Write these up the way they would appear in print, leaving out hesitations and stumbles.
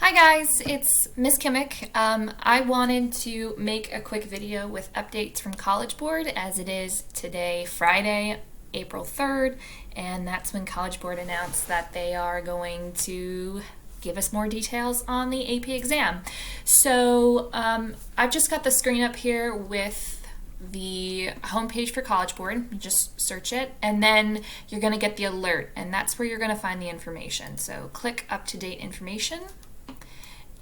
Hi guys, it's Miss Kimmick. I wanted to make a quick video with updates from CollegeBoard as it is today, Friday, April 3rd, and that's when CollegeBoard announced that they are going to give us more details on the AP exam. So I've just got the screen up here with the homepage for CollegeBoard. You just search it, and then you're going to get the alert, and that's where you're going to find the information. So click up-to-date information.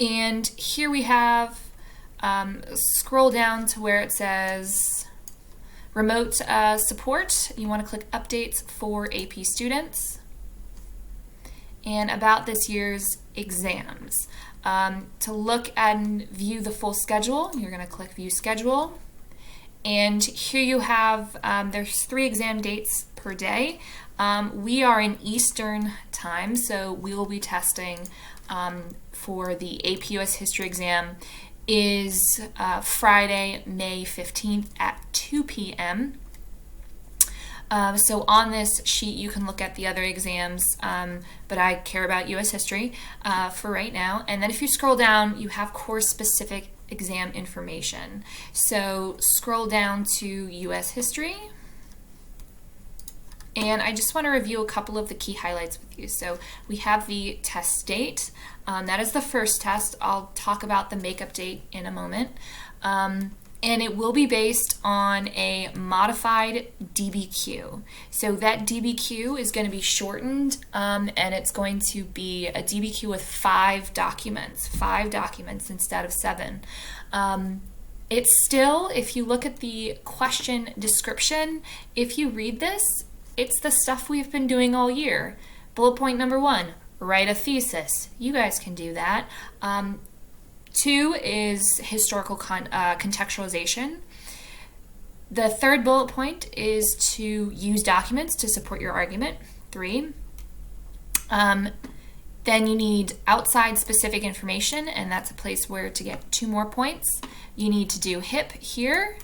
And here we have, scroll down to where it says remote support. You want to click updates for AP students and about this year's exams. To look and view the full schedule, you're going to click view schedule. And here you have, there's 3 exam dates per day. We are in Eastern time, so we will be testing for the APUSH history exam is Friday, May 15th at 2 p.m. So on this sheet you can look at the other exams, but I care about U.S. history for right now. And then if you scroll down, you have course-specific exam information. So scroll down to U.S. history. And I just want to review a couple of the key highlights with you. So we have the test date. That is the first test. I'll talk about the makeup date in a moment. And it will be based on a modified DBQ. So that DBQ is going to be shortened, and it's going to be a DBQ with 5 documents instead of 7. It's still, if you look at the question description, if you read this, it's the stuff we've been doing all year. Bullet point number 1, write a thesis. You guys can do that. 2 is historical contextualization. The third bullet point is to use documents to support your argument. 3. Then you need outside specific information, and that's a place where to get 2 more points. You need to do HIP here,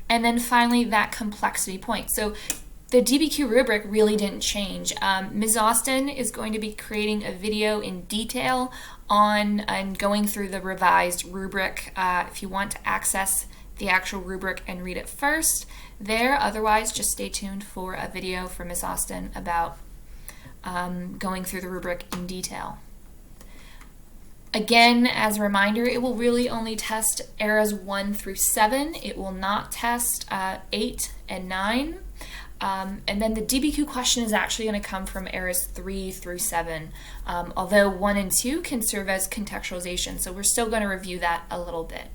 and then finally that complexity point. So the DBQ rubric really didn't change. Ms. Austin is going to be creating a video in detail on and going through the revised rubric. If you want to access the actual rubric and read it first there, otherwise just stay tuned for a video from Ms. Austin about going through the rubric in detail. Again, as a reminder, it will really only test eras 1 through 7. It will not test 8 and 9. And then the DBQ question is actually going to come from eras 3 through 7, although 1 and 2 can serve as contextualization, so we're still going to review that a little bit.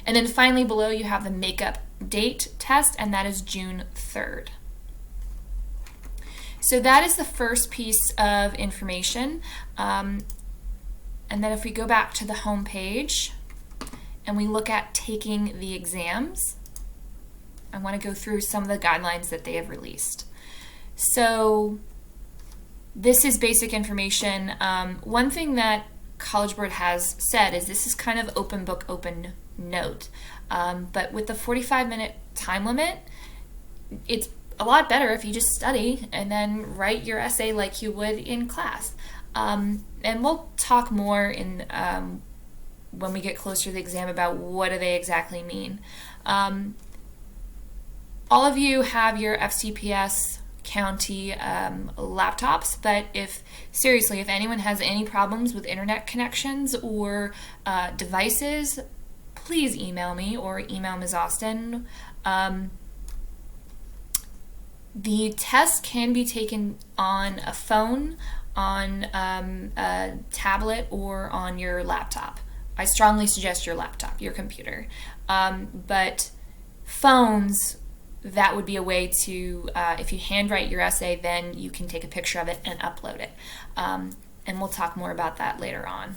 And then finally below you have the makeup date test, and that is June 3rd. So that is the first piece of information. And then if we go back to the home page and we look at taking the exams, I want to go through some of the guidelines that they have released. So this is basic information. One thing that CollegeBoard has said is this is kind of open book, open note. But with the 45-minute time limit, it's a lot better if you just study and then write your essay like you would in class. And we'll talk more in when we get closer to the exam about what do they exactly mean. All of you have your FCPS county laptops, but seriously, if anyone has any problems with internet connections or devices, please email me or email Ms. Austin. The test can be taken on a phone, on a tablet, or on your laptop. I strongly suggest your laptop, your computer. But phones, that would be a way to, if you handwrite your essay, then you can take a picture of it and upload it. And we'll talk more about that later on.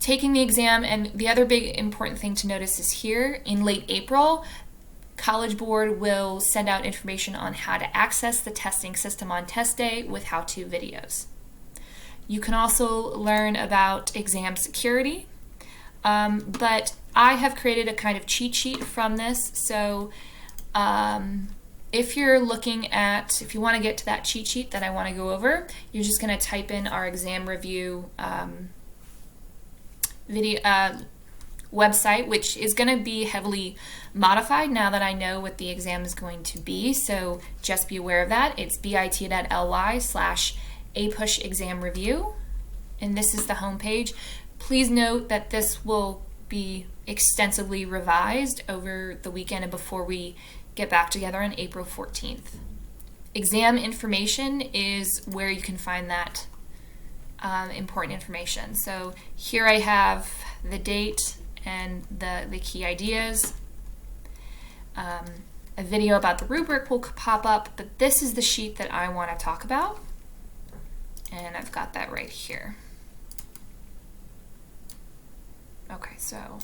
Taking the exam, and the other big important thing to notice is here, in late April, CollegeBoard will send out information on how to access the testing system on test day with how-to videos. You can also learn about exam security, but I have created a kind of cheat sheet from this, so if you're looking at, if you want to get to that cheat sheet that I want to go over, you're just going to type in our exam review video website, which is going to be heavily modified now that I know what the exam is going to be. So just be aware of that. It's bit.ly/APUSH exam review. And this is the home page. Please note that this will be extensively revised over the weekend and before we get back together on April 14th. Exam information is where you can find that important information. So here I have the date and the key ideas. A video about the rubric will pop up, but this is the sheet that I want to talk about. And I've got that right here. Okay, so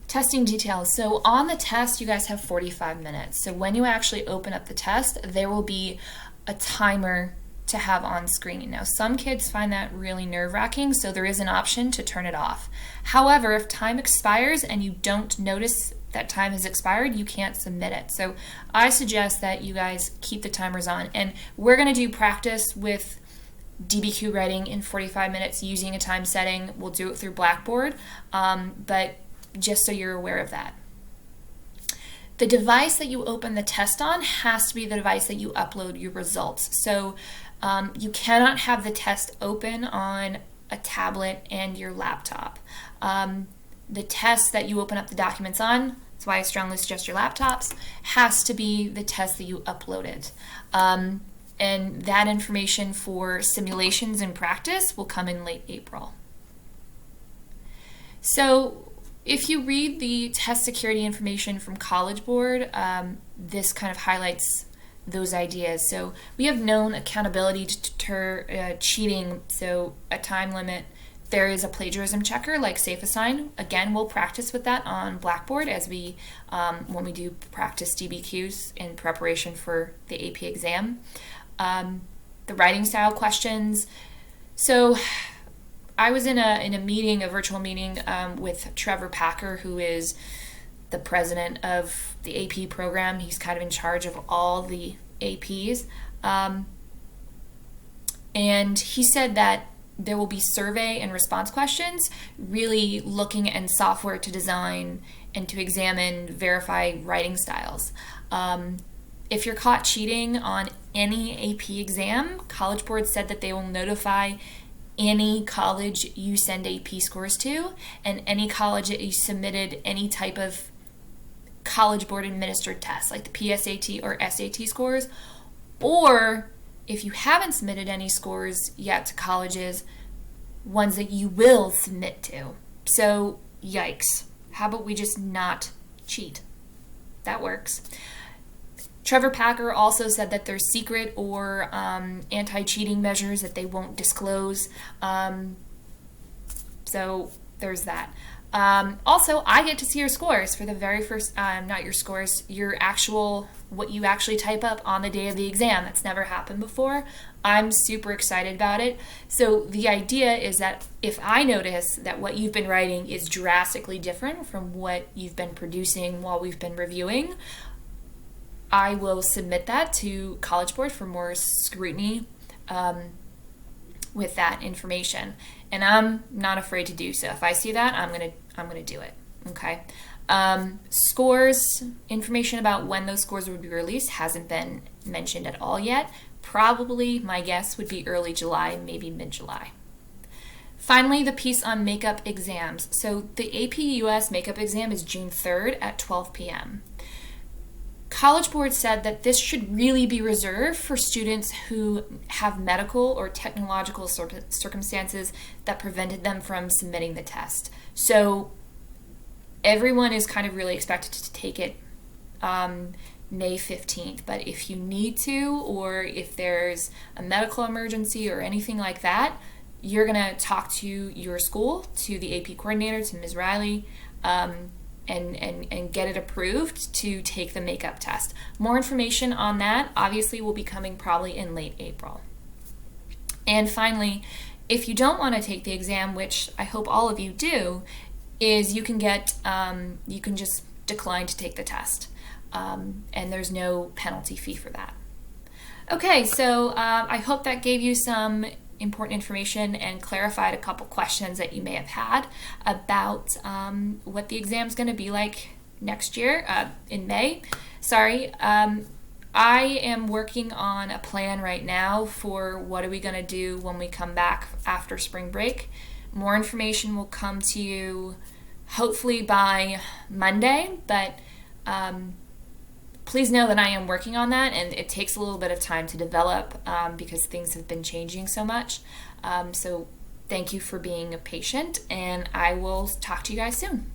testing details. So on the test, you guys have 45 minutes. So when you actually open up the test, there will be a timer to have on screen. Now, some kids find that really nerve-wracking, so there is an option to turn it off. However, if time expires and you don't notice that time has expired, you can't submit it. So I suggest that you guys keep the timers on. And we're going to do practice with DBQ writing in 45 minutes using a time setting. We'll do it through Blackboard, but just so you're aware of that. The device that you open the test on has to be the device that you upload your results. So you cannot have the test open on a tablet and your laptop. The test that you open up the documents on, that's why I strongly suggest your laptops, has to be the test that you uploaded. And that information for simulations and practice will come in late April. So if you read the test security information from CollegeBoard, this kind of highlights those ideas. So we have known accountability to deter cheating, so a time limit. There is a plagiarism checker like SafeAssign. Again, we'll practice with that on Blackboard as we when we do practice DBQs in preparation for the AP exam. The writing style questions. So I was in a meeting, a virtual meeting with Trevor Packer, who is the president of the AP program. He's kind of in charge of all the APs. And he said that there will be survey and response questions, really looking at software to design and to examine, verify writing styles. If you're caught cheating on any AP exam, CollegeBoard said that they will notify any college you send AP scores to and any college that you submitted any type of CollegeBoard administered test, like the PSAT or SAT scores, or if you haven't submitted any scores yet to colleges, ones that you will submit to. So, yikes. How about we just not cheat? That works. Trevor Packer also said that there's secret or anti-cheating measures that they won't disclose. So there's that. Also, I get to see your scores for the very first, not your scores, your actual, what you actually type up on the day of the exam. That's never happened before. I'm super excited about it. So the idea is that if I notice that what you've been writing is drastically different from what you've been producing while we've been reviewing, I will submit that to CollegeBoard for more scrutiny with that information. And I'm not afraid to do so. If I see that, I'm gonna do it. Okay. Scores, information about when those scores would be released hasn't been mentioned at all yet. Probably, my guess would be early July, maybe mid-July. Finally, the piece on makeup exams. So the AP US makeup exam is June 3rd at 12 p.m. CollegeBoard said that this should really be reserved for students who have medical or technological circumstances that prevented them from submitting the test. So everyone is kind of really expected to take it May 15th, but if you need to, or if there's a medical emergency or anything like that, you're gonna talk to your school, to the AP coordinator, to Ms. Riley, and get it approved to take the makeup test. More information on that obviously will be coming probably in late April. And finally, if you don't want to take the exam, which I hope all of you do, is you can just decline to take the test. and there's no penalty fee for that. Okay, so I hope that gave you some important information and clarified a couple questions that you may have had about what the exam is going to be like next year in May. Sorry. I am working on a plan right now for what are we going to do when we come back after spring break. More information will come to you hopefully by Monday, but please know that I am working on that, and it takes a little bit of time to develop because things have been changing so much. So thank you for being patient, and I will talk to you guys soon.